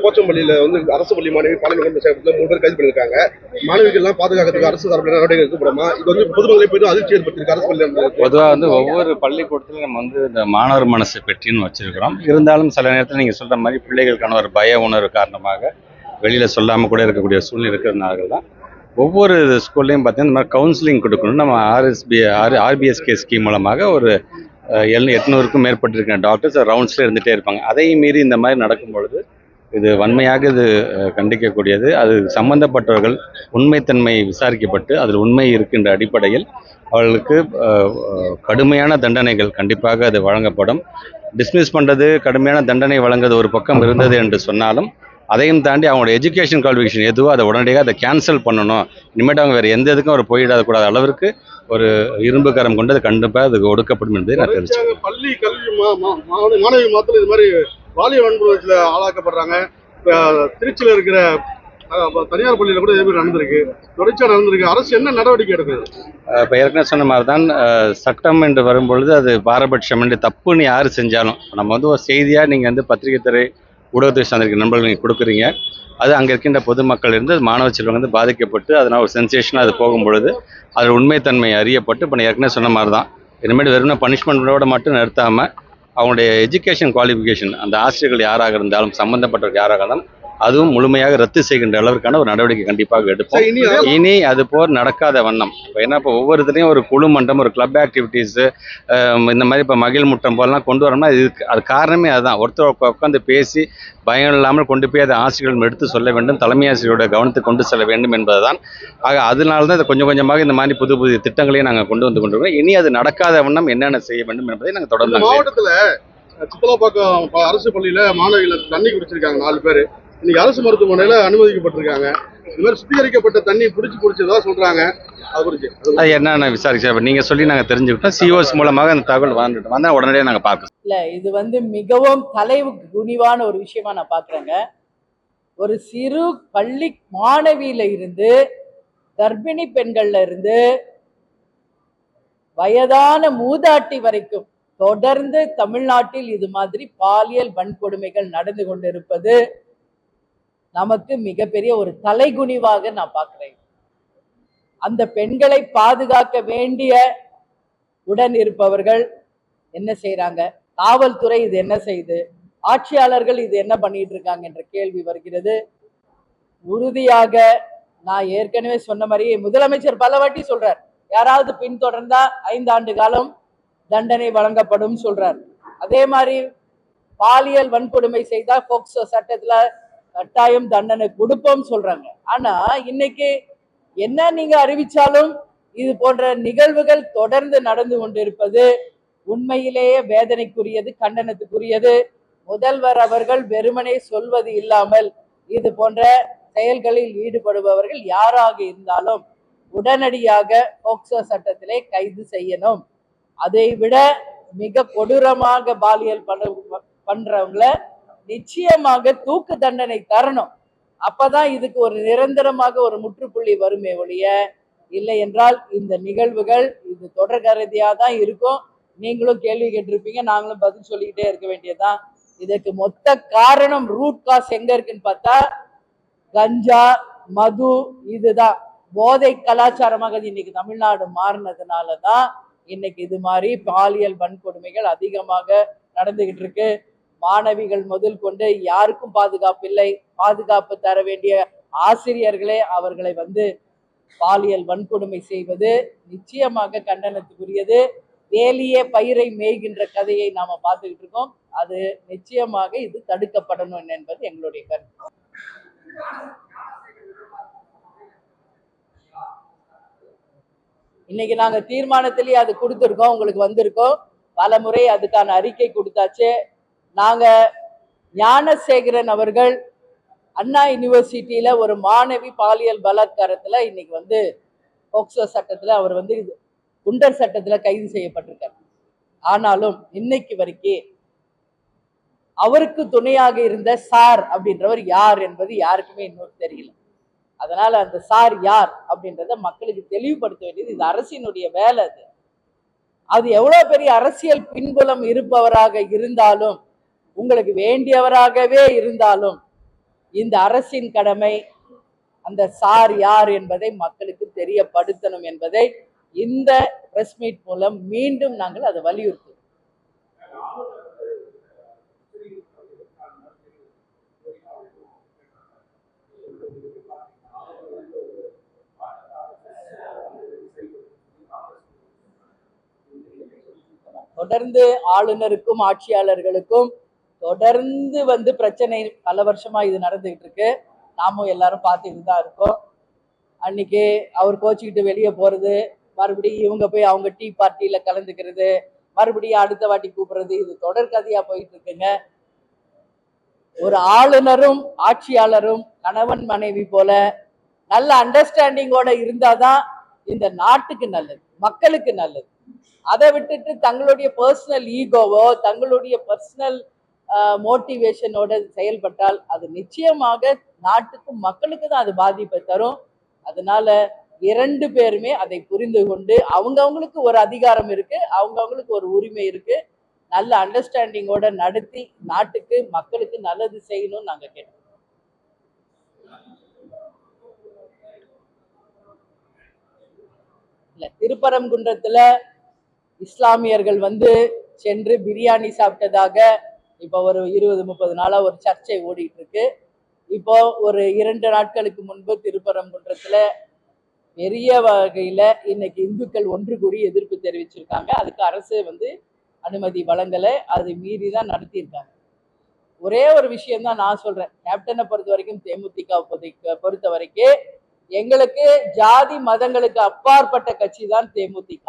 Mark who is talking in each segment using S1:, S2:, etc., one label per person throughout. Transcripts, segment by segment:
S1: போச்சம்பள்ளியில அரசு பள்ளி மாணவி பாலியல் குற்றச்சாட்டுல 3 பேர் கைது பண்ணிருக்காங்க. மாணவிகள் எல்லாம் பாதுகாக்கிறதுக்கு அரசு தரப்பில் நடவடிக்கை எடுக்கப்படுமா? இது பொதுமக்களை போய் அதிர்ச்சி ஏற்படுத்திருக்கு அரசு பள்ளி.
S2: பொதுவாக ஒவ்வொரு பள்ளிக்கூடத்திலும் நம்ம இந்த மாணவர் மனசு பெற்றின்னு வச்சிருக்கிறோம். இருந்தாலும் சில நேரத்தில் நீங்க சொல்ற மாதிரி பிள்ளைகளுக்கான ஒரு பய உணர்வு காரணமாக வெளியில சொல்லாம கூட இருக்கக்கூடிய சூழ்நிலை இருக்கிறதுனால தான் ஒவ்வொரு ஸ்கூல்லையும் பார்த்தீங்கன்னா இந்த மாதிரி கவுன்சிலிங் கொடுக்கணும். நம்ம ஆர்பிஎஸ்கே ஸ்கீம் மூலமாக ஒரு 800க்கும் மேற்பட்டிருக்கிற டாக்டர்ஸ் ரவுண்ட்ஸ்ல இருந்துகிட்டே இருப்பாங்க. அதையும் மீறி இந்த மாதிரி நடக்கும் பொழுது இது வன்மையாக இது கண்டிக்கக்கூடியது. அது சம்பந்தப்பட்டவர்கள் உண்மைத்தன்மை விசாரிக்கப்பட்டு அதில் உண்மை இருக்கின்ற அடிப்படையில் அவர்களுக்கு கடுமையான தண்டனைகள் கண்டிப்பாக அது வழங்கப்படும். டிஸ்மிஸ் பண்ணுறது, கடுமையான தண்டனை வழங்குறது ஒரு பக்கம் இருந்தது என்று சொன்னாலும் அதையும் தாண்டி அவங்களோட எஜுகேஷன் குவாலிஃபிகேஷன் எதுவோ அதை உடனடியாக அதை கேன்சல் பண்ணணும். இனிமேட்டு அவங்க வேறு எந்த இதுக்கும் அவர் போயிடாதக்கூடாத அளவிற்கு ஒரு இரும்பு கரம் கொண்டு அது கண்டிப்பாக அதுக்கு ஒடுக்கப்படும் என்பதை நான் தெரிவிச்சேன்.
S1: பள்ளி கல்வி மாணவி மாத்திரம் இது மாதிரி பாலியல் வன்முறையில் ஆளாக்கப்படுறாங்க. திருச்சியில் இருக்கிற தனியார் பள்ளியில் கூட இதே மாதிரி நடந்திருக்கு, தொடர்ச்சியாக நடந்திருக்கு. அரசு என்ன நடவடிக்கை எடுக்குது?
S2: இப்போ ஏற்கனவே சொன்ன மாதிரி தான் சட்டம் என்று வரும்பொழுது அது பாரபட்சம் என்று தப்புன்னு யார் செஞ்சாலும் நம்ம ஒரு செய்தியாக நீங்கள் பத்திரிகை துறை ஊடகத்தை சார்ந்திருக்கிற நண்பர்கள் நீங்கள் கொடுக்குறீங்க. அது அங்கே இருக்கின்ற பொதுமக்கள் இருந்து மாணவ செல்வங்க பாதிக்கப்பட்டு அதனால் ஒரு சென்சேஷனாக அது போகும்பொழுது அதில் உண்மைத்தன்மை அறியப்பட்டு இப்போ ஏற்கனவே சொன்ன மாதிரி தான் இனிமேல் வெறும் பனிஷ்மெண்ட்டோட மட்டும் நிறுத்தாமல் அவங்களுடைய எஜுகேஷன் குவாலிஃபிகேஷன் அந்த ஆசிரியர்கள் யாராக இருந்தாலும் சம்பந்தப்பட்டவர்கள் யாராக இருந்தாலும் அதுவும் முழுமையாக ரத்து செய்கின்ற அளவிற்கான ஒரு நடவடிக்கை கண்டிப்பாக எடுப்போம். இனி அது போர் நடக்காத வண்ணம் இப்போ ஒவ்வொரு இதுலையும் ஒரு குழு மன்றம், ஒரு கிளப் ஆக்டிவிட்டீஸு, இந்த மாதிரி இப்போ மகிழ் முட்டம் போலாம் கொண்டு வரோம்னா அது காரணமே அதுதான். ஒருத்தர் உட்காந்து பேசி பயம் இல்லாமல் கொண்டு போய் அதை ஆசிரியர்கள் எடுத்து சொல்ல வேண்டும், தலைமை ஆசிரியரோட கவனத்துக்கு கொண்டு செல்ல வேண்டும் என்பதுதான். ஆக அதனால தான் இதை கொஞ்சம் கொஞ்சமாக இந்த மாதிரி புது புது திட்டங்களையும் நாங்கள் கொண்டு கொண்டிருக்கோம். இனி அது நடக்காத வண்ணம் என்னென்ன செய்ய வேண்டும் என்பதை நாங்கள் தொடர்ந்து.
S1: மாவட்டத்தில் சித்தலாப்பாக்கம் அரசு பள்ளியில் மாணவிகள் தண்ணி குடிச்சிருக்காங்க 4 பேர். இன்னைக்கு அரசு மருத்துவமனையில அனுமதிக்கப்பட்டிருக்காங்க. இந்த மாதிரி சுத்திகரிக்கப்பட்ட தண்ணி குடிச்சதா சொல்றாங்க.
S3: அது
S2: என்னென்ன விசாரிச்சு நீங்க சொல்லி நாங்க தெரிஞ்சுக்கிட்டோம். சிஓஎஸ் மூலமாக அந்த தகவல் வந்தா உடனடியாக நாங்க பார்க்கணும்.
S3: இல்ல, இது மிகவும் தலை குனிவான ஒரு விஷயமா நான் பாக்குறேங்க. ஒரு சிறு பள்ளி மாணவியில இருந்து, கர்ப்பிணி பெண்கள்ல இருந்து, வயதான மூதாட்டி வரைக்கும் தொடர்ந்து தமிழ்நாட்டில் இது மாதிரி பாலியல் வன்கொடுமைகள் நடந்து கொண்டிருப்பது நமக்கு மிகப்பெரிய ஒரு தலைகுனிவாக நான் பார்க்கிறேன். அந்த பெண்களை பாதுகாக்க வேண்டிய உடன் இருப்பவர்கள் என்ன செய்யறாங்க? காவல்துறை இது என்ன செய்யுது? ஆட்சியாளர்கள் இது என்ன பண்ணிட்டு இருக்காங்க என்ற கேள்வி வருகிறது. உறுதியாக நான் ஏற்கனவே சொன்ன மாதிரியே முதலமைச்சர் பல வாட்டி சொல்றார், யாராவது பின்தொடர்ந்தா 5 ஆண்டு காலம் தண்டனை வழங்கப்படும் சொல்றார். அதே மாதிரி பாலியல் வன்கொடுமை செய்தா போக்சோ சட்டத்துல கட்டாயம் தண்டனை கொடுப்போம் சொல்றாங்க. ஆனா இன்னைக்கு என்ன நீங்க அறிவிச்சாலும் இது போன்ற நிகழ்வுகள் தொடர்ந்து நடந்து கொண்டிருப்பது உண்மையிலேயே வேதனைக்குரியது, கண்டனத்துக்குரியது. முதல்வர் அவர்கள் வெறுமனே சொல்வது இல்லாமல் இது போன்ற செயல்களில் ஈடுபடுபவர்கள் யாராக இருந்தாலும் உடனடியாக போக்சோ சட்டத்திலே கைது செய்யணும். அதை விட மிக கொடூரமாக பாலியல் பண்றவங்கள நிச்சயமாக தூக்கு தண்டனை தரணும். அப்பதான் இதுக்கு ஒரு நிரந்தரமாக ஒரு முற்றுப்புள்ளி வருமே ஒழிய, இல்லை என்றால் இந்த நிகழ்வுகள் இது தொடர்கரதியா தான் இருக்கும். நீங்களும் கேள்வி கேட்டிருப்பீங்க, நாங்களும் பதில் சொல்லிக்கிட்டே இருக்க வேண்டியதுதான். இதுக்கு மொத்த காரணம் ரூட் காஸ் எங்க இருக்குன்னு பார்த்தா கஞ்சா, மது, இதுதான். போதை கலாச்சாரமாக இன்னைக்கு தமிழ்நாடு மாறினதுனாலதான் இன்னைக்கு இது மாதிரி பாலியல் வன்கொடுமைகள் அதிகமாக நடந்துகிட்டு இருக்கு. மாணவிகள் முதல் கொண்டு யாருக்கும் பாதுகாப்பு இல்லை. பாதுகாப்பு தர வேண்டிய ஆசிரியர்களே அவர்களை பாலியல் வன்கொடுமை செய்வது நிச்சயமாக கண்டனத்துக்குரியது. வேலியே பயிரை மேய்கின்ற கதையை நாம பார்த்துக்கிட்டு இருக்கோம். அது நிச்சயமாக இது தடுக்கப்படணும் என்பது எங்களுடைய கருத்து. இன்னைக்கு நாங்க தீர்மானத்திலேயே அது கொடுத்துருக்கோம், உங்களுக்கு வந்திருக்கோம். பல முறை அதுக்கான அறிக்கை கொடுத்தாச்சு. நாங்க ஞானசேகரன் அவர்கள் அண்ணா யூனிவர்சிட்டியில ஒரு மாணவி பாலியல் பலாத்காரத்துல இன்னைக்கு போக்சோ சட்டத்துல அவர் குண்டர் சட்டத்துல கைது செய்யப்பட்டிருக்கார். ஆனாலும் இன்னைக்கு வரைக்கும் அவருக்கு துணையாக இருந்த சார் அப்படின்றவர் யார் என்பது யாருக்குமே இன்னும் தெரியல. அதனால அந்த சார் யார் அப்படின்றத மக்களுக்கு தெளிவுபடுத்த வேண்டியது இது அரசினுடைய வேலை. அது எவ்வளவு பெரிய அரசியல் பின்புலம் இருப்பவராக இருந்தாலும், உங்களுக்கு வேண்டியவராகவே இருந்தாலும், இந்த அரசின் கடமை அந்த சார் யார் என்பதை மக்களுக்கு தெரியப்படுத்தணும் என்பதை இந்த பிரஸ் மீட் மூலம் மீண்டும் நாங்கள் அதை வலியுறுத்துவோம். தொடர்ந்து ஆளுநருக்கும் ஆட்சியாளர்களுக்கும் தொடர்ந்து பிரச்சனை பல வருஷமா இது நடந்துகிட்டு இருக்கு. நாமும் எல்லாரும் பார்த்துட்டு தான் இருக்கோம். அன்னைக்கு அவர் கோச்சிக்கிட்டு வெளியே போறது, மறுபடியும் இவங்க போய் அவங்க டீ பார்ட்டியில கலந்துக்கிறது, மறுபடியும் அடுத்த வாட்டி கூப்பிடுறது, இது தொடர் கதையா போயிட்டு இருக்குங்க. ஒரு ஆளுநரும் ஆட்சியாளரும் கணவன் மனைவி போல நல்ல அண்டர்ஸ்டாண்டிங்கோட இருந்தாதான் இந்த நாட்டுக்கு நல்லது, மக்களுக்கு நல்லது. அதை விட்டுட்டு தங்களுடைய பர்சனல் ஈகோவோ தங்களுடைய பர்சனல் மோட்டிவேஷனோட செயல்பட்டால் அது நிச்சயமாக நாட்டுக்கும் மக்களுக்கு தான் அது பாதிப்பை தரும். அதனால 2 பேருமே அதை புரிந்து கொண்டு அவங்கவுங்களுக்கு ஒரு அதிகாரம் இருக்கு, அவங்கவுங்களுக்கு ஒரு உரிமை இருக்கு, நல்ல அண்டர்ஸ்டாண்டிங்கோட நடத்தி நாட்டுக்கு மக்களுக்கு நல்லது செய்யணும்னு நாங்க கேட்டோம். இல்ல, திருப்பரங்குன்றத்துல இஸ்லாமியர்கள் சென்று பிரியாணி சாப்பிட்டதாக இப்போ ஒரு 20-30 நாளா ஒரு சர்ச்சை ஓடிட்டு இருக்கு. இப்போ ஒரு 2 நாட்களுக்கு முன்பு திருப்பரங்குன்றத்துல பெரிய வகையில இன்னைக்கு இந்துக்கள் ஒன்று கூடி எதிர்ப்பு தெரிவிச்சிருக்காங்க. அதுக்கு அரசு அனுமதி வழங்கலை, அது மீறி தான் நடத்தியிருக்காங்க. ஒரே ஒரு விஷயம் தான் நான் சொல்றேன், கேப்டனை பொறுத்த வரைக்கும் தேமுதிக பொறுத்த வரைக்கும் எங்களுக்கு ஜாதி மதங்களுக்கு அப்பாற்பட்ட கட்சி தான் தேமுதிக.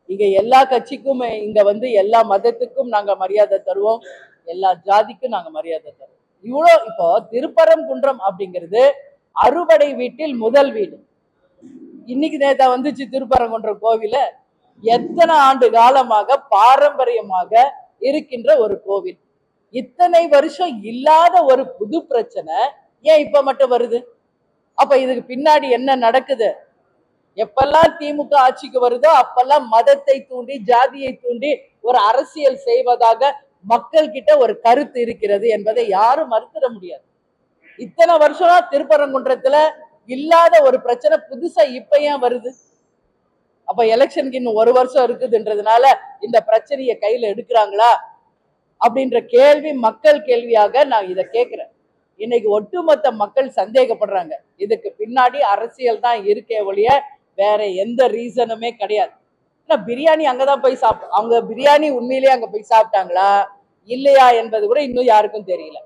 S3: இங்க எல்லா கட்சிக்கும் இங்க எல்லா மதத்துக்கும் நாங்க மரியாதை தருவோம், எல்லா ஜாதிக்கும் நாங்க மரியாதை தருவோம். இப்போ திருப்பரங்குன்றம் அப்படிங்கிறது அறுபடை வீட்டில் முதல் வீடு. இன்னைக்கு நேத்தா திருப்பரங்குன்றம் கோவில எத்தனை ஆண்டு காலமாக பாரம்பரியமாக இருக்கின்ற ஒரு கோவில், இத்தனை வருஷம் இல்லாத ஒரு புது பிரச்சனை ஏன் இப்ப மட்டும் வருது? அப்ப இதுக்கு பின்னாடி என்ன நடக்குது? எப்பெல்லாம் திமுக ஆட்சிக்கு வருதோ அப்பெல்லாம் மதத்தை தூண்டி ஜாதியை தூண்டி ஒரு அரசியல் செய்வதாக மக்கள் கிட்ட ஒரு கருத்து இருக்கிறது என்பதை யாரும் மறுத்திட முடியாது. இத்தனை வருஷமா திருப்பரங்குன்றத்துல இல்லாத ஒரு பிரச்சனை புதுசா இப்ப ஏன் வருது? அப்ப எலெக்ஷனுக்கு இன்னும் 1 வருஷம் இருக்குதுன்றதுனால இந்த பிரச்சனையை கையில எடுக்கிறாங்களா அப்படின்ற கேள்வி மக்கள் கேள்வியாக நான் இதை கேட்கிறேன். இன்னைக்கு ஒட்டுமொத்த மக்கள் சந்தேகப்படுறாங்க. இதுக்கு பின்னாடி அரசியல் தான் இருக்கே ஒழிய வேற எந்த ரீசனுமே கிடையாது. பிரியாணி அங்கதான் போய் அவங்க பிரியாணி உண்மையிலேயே அங்க போய் சாப்பிட்டாங்களா இல்லையா என்பது கூட இன்னும் யாருக்கும் தெரியல.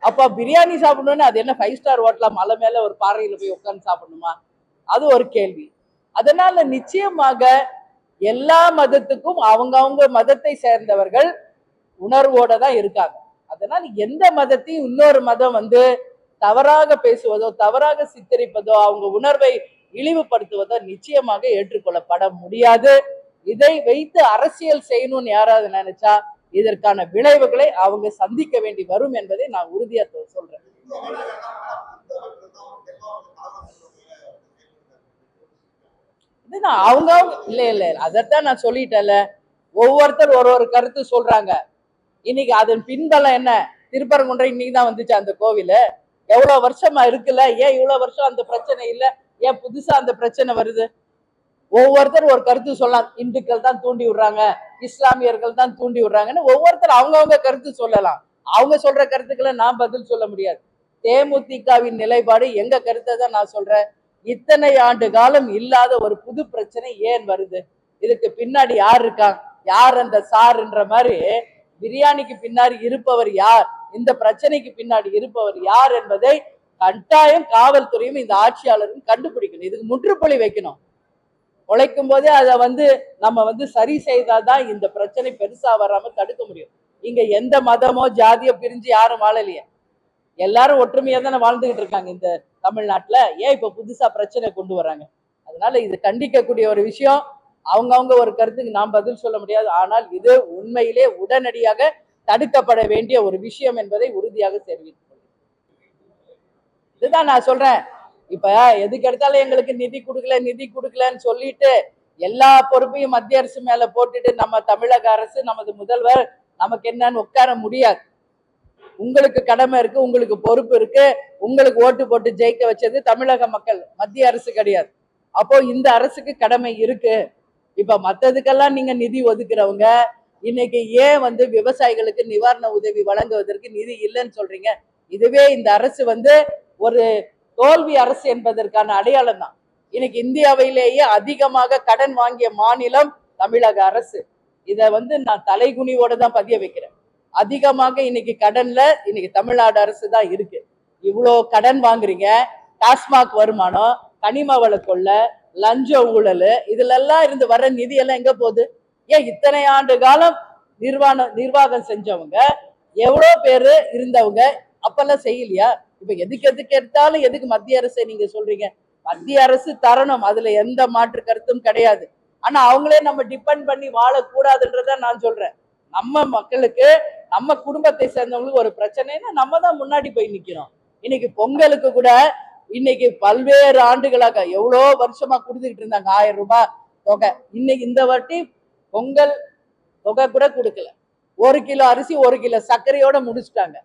S3: அப்ப பிரியாணி சாப்பிடணும்னு அது என்ன 5 ஸ்டார் ஹோட்டலா மலை மேல ஒரு பாறையில போய் உட்கார்ந்து சாப்பிடணுமா? அது ஒரு கேள்வி. அதனால நிச்சயமாக எல்லா மதத்துக்கும் அவங்க மதத்தை சேர்ந்தவர்கள் உணர்வோட தான் இருக்காங்க. அதனால எந்த மதத்தையும் இன்னொரு மதம் தவறாக பேசுவதோ தவறாக சித்தரிப்பதோ அவங்க உணர்வை இழிவுபடுத்துவதோ நிச்சயமாக ஏற்றுக்கொள்ளப்பட முடியாது. இதை வைத்து அரசியல் செய்யணும்னு யாராவது நினைச்சா இதற்கான விளைவுகளை அவங்க சந்திக்க வேண்டி வரும் என்பதை நான் உறுதியா சொல்றேன். அவங்க இல்ல அதைத்தான் நான் சொல்லிட்டேன்ல, ஒவ்வொருத்தர் ஒரு கருத்து சொல்றாங்க. இன்னைக்கு அதன் பின்பலம் என்ன? திருப்பரங்குன்றம் இன்னைக்குதான் வந்துச்சு அந்த கோவில், எவ்வளவு வருஷமா இருக்குல்ல, ஏன் இவ்வளவு வருஷம் அந்த பிரச்சனை இல்ல, ஏன் புதுசா அந்த பிரச்சனை வருது? ஒவ்வொருத்தர் ஒரு கருத்து சொல்லலாம். இந்துக்கள் தான் தூண்டி விடுறாங்க, இஸ்லாமியர்கள் தான் தூண்டி விடுறாங்கன்னு ஒவ்வொருத்தர் அவங்கவுங்க கருத்து சொல்லலாம். அவங்க சொல்ற கருத்துக்களை நான் பதில் சொல்ல முடியாது. தேமுதிகவின் நிலைப்பாடு எங்க கருத்தை தான் நான் சொல்றேன். இத்தனை ஆண்டு காலம் இல்லாத ஒரு புது பிரச்சனை ஏன் வருது? இதுக்கு பின்னாடி யார் இருக்கா? யார் அந்த சார்ன்ற மாதிரி பிரியாணிக்கு பின்னாடி இருப்பவர் யார், இந்த பிரச்சனைக்கு பின்னாடி இருப்பவர் யார் என்பதை கட்டாயம் காவல்துறையும் இந்த ஆட்சியாளரும் கண்டுபிடிக்கணும். இதுக்கு முற்றுப்புள்ளி வைக்கணும். உழைக்கும் போதே அதை நம்ம சரி செய்தாதான் இந்த பிரச்சனை பெருசா வராம தடுக்க முடியும். இங்க எந்த மதமோ ஜாதியோ பிரிஞ்சு யாரும் வாழலையே, எல்லாரும் ஒற்றுமையா தானே வாழ்ந்துகிட்டு இருக்காங்க இந்த தமிழ்நாட்டுல. ஏன் இப்ப புதுசா பிரச்சனை கொண்டு வராங்க? அதனால இது கண்டிக்கக்கூடிய ஒரு விஷயம். அவங்கவுங்க ஒரு கருத்துக்கு நாம் பதில் சொல்ல முடியாது. ஆனால் இது உண்மையிலே உடனடியாக தடுக்கப்பட வேண்டிய ஒரு விஷயம் என்பதை உறுதியாக தெரிவித்துக் கொள்கிறேன். இதுதான் நான் சொல்றேன். இப்ப எதுக்கு எடுத்தாலும் எங்களுக்கு நிதி கொடுக்கலன்னு சொல்லிட்டு எல்லா பொறுப்பையும் மத்திய அரசு மேல போட்டுட்டு நம்ம தமிழக அரசு நமது முதல்வர் நமக்கு என்னன்னு உட்கார முடியாது. உங்களுக்கு கடமை இருக்கு, உங்களுக்கு பொறுப்பு இருக்கு. உங்களுக்கு ஓட்டு போட்டு ஜெயிக்க வச்சது தமிழக மக்கள், மத்திய அரசு கிடையாது. அப்போ இந்த அரசுக்கு கடமை இருக்கு. இப்ப மத்ததுக்கெல்லாம் நீங்க நிதி ஒதுக்குறவங்க இன்னைக்கு ஏன் விவசாயிகளுக்கு நிவாரண உதவி வழங்குவதற்கு நிதி இல்லைன்னு சொல்றீங்க? இதுவே இந்த அரசு ஒரு தோல்வி அரசு என்பதற்கான அடையாளம் தான். இன்னைக்கு இந்தியாவிலேயே அதிகமாக கடன் வாங்கிய மாநிலம் தமிழக அரசு. இத நான் தலைகுனிவோட தான் பதிய வைக்கிறேன். அதிகமாக இன்னைக்கு கடன்ல இன்னைக்கு தமிழ்நாடு அரசு தான் இருக்கு. இவ்வளோ கடன் வாங்குறீங்க. டாஸ்மாக் வருமானம், கனிம வள கொள்ளை, லஞ்ச ஊழல், இதுல எல்லாம் இருந்து வர நிதி எல்லாம் எங்க போகுது? ஏன் இத்தனை ஆண்டு காலம் நிர்வாகம் செஞ்சவங்க எவ்வளோ பேரு இருந்தவங்க அப்பெல்லாம் செய்யலையா? இப்ப எதுக்கு எடுத்தாலும் எதுக்கு மத்திய அரசை நீங்க சொல்றீங்க? மத்திய அரசு தரணும், அதுல எந்த மாற்று கருத்தும் கிடையாது. ஆனா அவங்களே நம்ம டிபெண்ட் பண்ணி வாழக்கூடாதுன்றத நான் சொல்றேன். நம்ம மக்களுக்கு, நம்ம குடும்பத்தை சேர்ந்தவங்களுக்கு ஒரு பிரச்சனைன்னா நம்ம தான் முன்னாடி போய் நிக்கிறோம். இன்னைக்கு பொங்கலுக்கு கூட இன்னைக்கு பல்வேறு ஆண்டுகளாக எவ்வளோ வருஷமா கொடுத்துக்கிட்டு இருந்தாங்க 1000 ரூபாய் தொகை. இன்னைக்கு இந்த வாட்டி பொங்கல் தொகை கூட கொடுக்கல. 1 கிலோ அரிசி 1 கிலோ சர்க்கரையோட முடிச்சுட்டாங்க.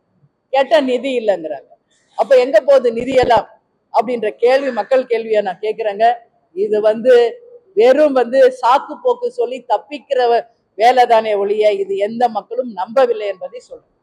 S3: கேட்ட நிதி இல்லைங்கிறாங்க. அப்ப எங்க போகுது நிதி எல்லாம் அப்படின்ற கேள்வி, மக்கள் கேள்வியா நான் கேட்கிறேங்க. இது வெறும் சாக்கு போக்கு சொல்லி தப்பிக்கிற வேலைதானே ஒழிய இது எந்த மக்களும் நம்பவில்லை என்பதை சொல்றேன்.